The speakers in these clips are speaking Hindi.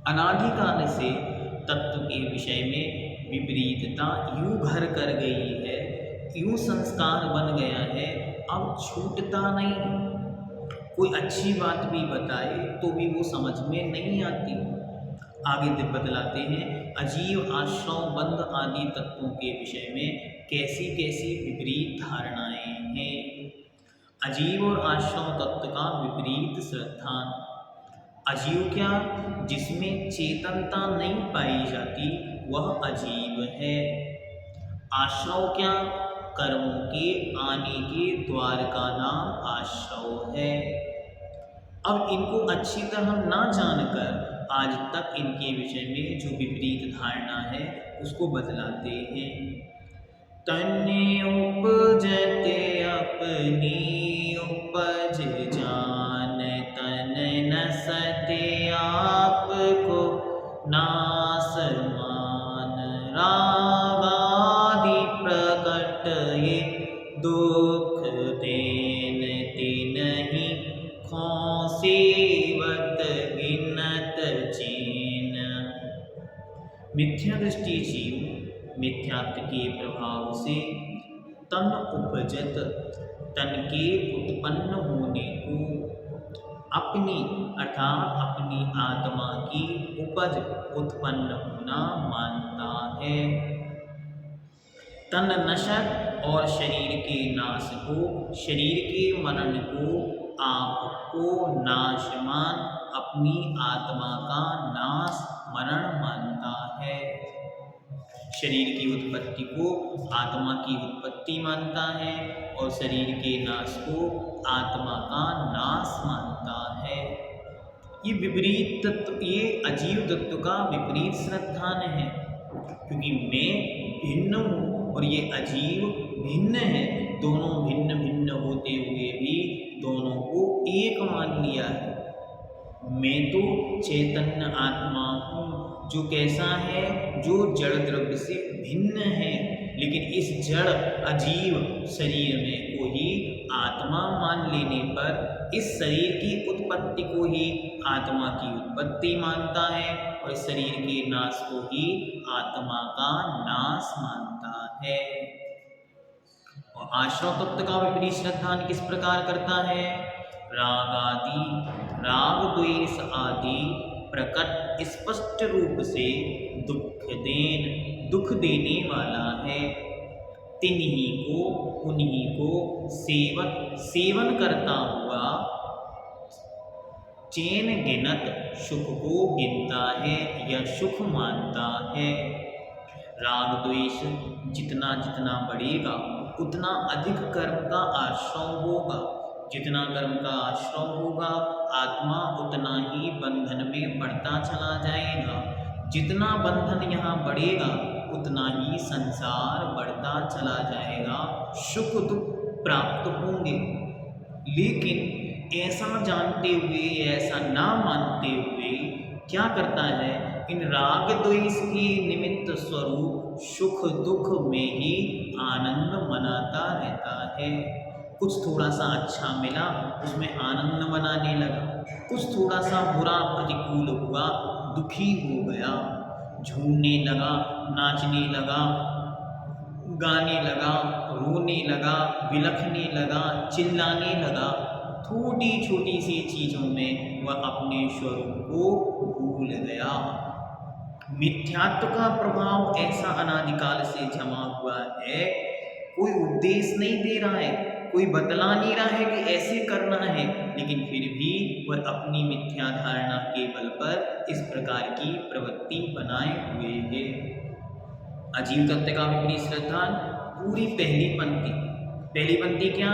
अनादिकाल से तत्व के विषय में विपरीतता यूं घर कर गई है, यूं संस्कार बन गया है, अब छूटता नहीं। कोई अच्छी बात भी बताए तो भी वो समझ में नहीं आती। आगे बतलाते हैं, अजीव आश्रव बंध आदि तत्वों के विषय में कैसी कैसी विपरीत धारणाएं हैं। अजीव और आश्रव तत्व का विपरीत श्रद्धा। अजीव क्या? जिसमें चेतनता नहीं पाई जाती वह अजीव है। आश्रव क्या? कर्मों के आने के द्वार का नाम आश्रव है। अब इनको अच्छी तरह ना जानकर आज तक इनके विषय में जो विपरीत धारणा है उसको बदलाते हैं। तन्ने उपजते अपनी उपज जान, तन नसते आपको नास मान। रागादि प्रकट ये दुख देन, तिन्हि खोसेवत गिनत चीन। मिथ्या दृष्टि जीव मिथ्यात्व के प्रभाव से तन उपजत, तन के उत्पन्न होने को, अपनी अर्थात अपनी आत्मा की उपज उत्पन्न होना मानता है। तन नशत और शरीर के नाश को, शरीर के मरण को, आपको नाशमान अपनी आत्मा का नाश मरण मानता है। शरीर की उत्पत्ति को आत्मा की उत्पत्ति मानता है और शरीर के नाश को आत्मा का नाश मानता है। ये विपरीत तत्व, ये अजीव तत्व का विपरीत श्रद्धान है, क्योंकि मैं भिन्न हूँ और ये अजीव भिन्न है। दोनों भिन्न भिन्न होते हुए भी दोनों को एक मान लिया है। मैं तो चैतन्य आत्मा हूँ जो कैसा है, जो जड़ द्रव्य से भिन्न है, लेकिन इस जड़ अजीव शरीर में को ही आत्मा मान लेने पर इस शरीर की उत्पत्ति को ही आत्मा की उत्पत्ति मानता है और इस शरीर के नाश को ही आत्मा का नाश मानता है। और आश्रव तत्व का विपरीत श्रद्धान किस प्रकार करता है? राग आदि, राग द्वेष आदि प्रकट स्पष्ट रूप से दुख देने वाला है। तिन्हीं को, उन्हीं को सेवन करता हुआ चैन गिनत सुख को गिनता है या सुख मानता है। राग द्वेष जितना जितना बढ़ेगा उतना अधिक कर्म का आश्रव होगा। जितना कर्म का आश्रव होगा आत्मा उतना ही बंधन में बढ़ता चला जाएगा। जितना बंधन यहाँ बढ़ेगा उतना ही संसार बढ़ता चला जाएगा, सुख दुख प्राप्त होंगे। लेकिन ऐसा जानते हुए, ऐसा ना मानते हुए क्या करता है? इन राग द्वेष के निमित्त स्वरूप सुख दुख में ही आनंद मनाता रहता है। कुछ थोड़ा सा अच्छा मिला उसमें आनंद मनाने लगा, कुछ थोड़ा सा बुरा प्रतिकूल हुआ दुखी हो गया, झूमने लगा, नाचने लगा, गाने लगा, रोने लगा, बिलखने लगा, चिल्लाने लगा। छोटी छोटी सी चीज़ों में वह अपने स्वरूप को भूल गया। मिथ्यात्व का प्रभाव ऐसा अनादिकाल से जमा हुआ है, कोई उपदेश नहीं दे रहा है, कोई बतला नहीं रहा है कि ऐसे करना है, लेकिन फिर भी वह अपनी मिथ्या धारणा के बल पर इस प्रकार की प्रवृत्ति बनाए हुए है। अजीव तत्व का विपरीत श्रद्धा पूरी पहली पंक्ति क्या?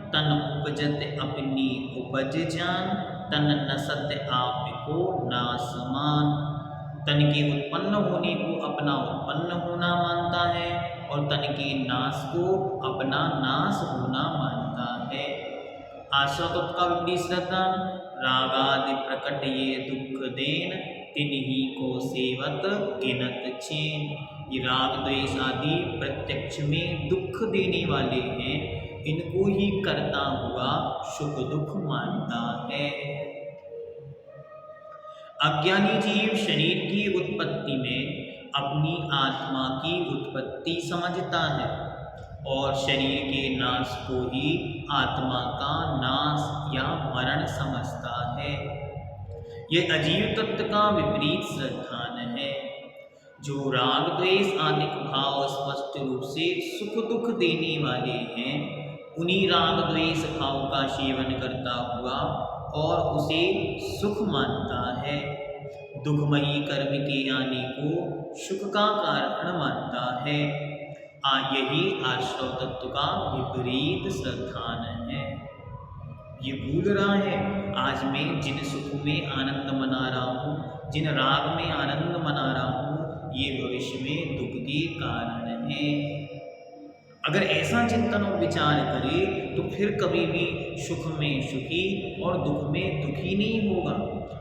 तन उपजत अपनी उपज जान, तन नसत आपको नासमान। तन के उत्पन्न होने को अपना उत्पन्न होना मानता है और तन के नाश को अपना नाश होना मानता है। आश्रव तत्व का विपरीत श्रद्धा रागादि प्रकट ये दुख देन, तिन्हीं को सेवत गिनत चैन। ये राग द्वेष आदि प्रत्यक्ष में दुख देने वाले हैं, इनको ही करता हुआ सुख दुख मानता है। अज्ञानी जीव शरीर की उत्पत्ति में अपनी आत्मा की उत्पत्ति समझता है और शरीर के नाश को ही आत्मा का नाश या मरण समझता है। यह अजीव तत्व का विपरीत श्रद्धान है। जो राग द्वेष आदि भाव स्पष्ट रूप से सुख दुख देने वाले हैं, उन्हीं राग द्वेष भाव का सेवन करता हुआ और उसे सुख मानता है। दुखमयी कर्म के आने को सुख का कारण मानता है। यही आश्रव तत्व का विपरीत श्रद्धान है। ये भूल रहा है आज मैं जिन सुख में आनंद मना रहा हूँ, जिन राग में आनंद मना रहा हूँ, ये भविष्य में दुख के कारण है। अगर ऐसा चिंतन और विचार करे तो फिर कभी भी सुख में सुखी और दुख में दुखी नहीं होगा,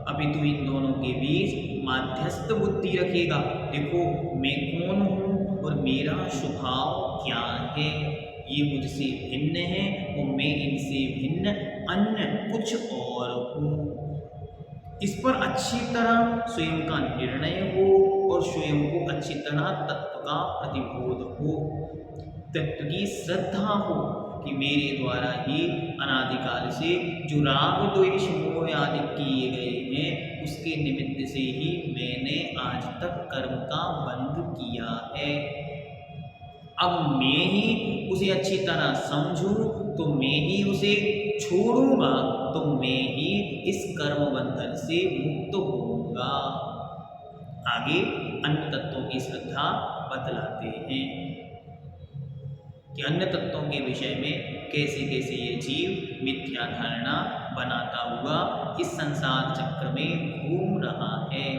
अपितु इन दोनों के बीच माध्यस्थ बुद्धि रखेगा। देखो मैं कौन हूँ और मेरा स्वभाव क्या है, ये मुझसे भिन्न है और मैं इनसे भिन्न अन्य कुछ और हूँ। इस पर अच्छी तरह स्वयं का निर्णय हो और स्वयं को अच्छी तरह तत्व का प्रतिबोध हो, तत्व की श्रद्धा हो कि मेरे द्वारा ही अनादिकाल से जो राग द्वेष मोह आदि किए गए हैं, उसके निमित्त से ही मैंने आज तक कर्म का बंध किया है। अब मैं ही उसे अच्छी तरह समझूं तो मैं ही उसे छोड़ूंगा, तो मैं ही इस कर्म बंधन से मुक्त होऊंगा। आगे अन्य तत्वों की श्रद्धा बतलाते हैं कि अन्य तत्वों के विषय में कैसे कैसे ये जीव मिथ्या धारणा बनाता हुआ इस संसार चक्र में घूम रहा है।